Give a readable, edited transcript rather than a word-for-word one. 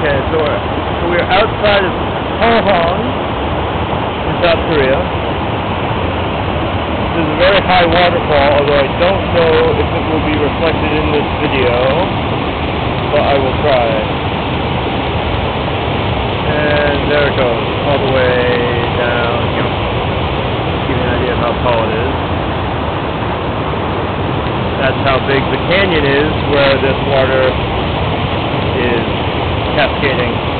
Okay, so we're outside of Pohang in South Korea. This is a very high waterfall, although I don't know if it will be reflected in this video, but I will try. And there it goes, all the way down, give you an idea of how tall it is. That's how big the canyon is where this water is cascading.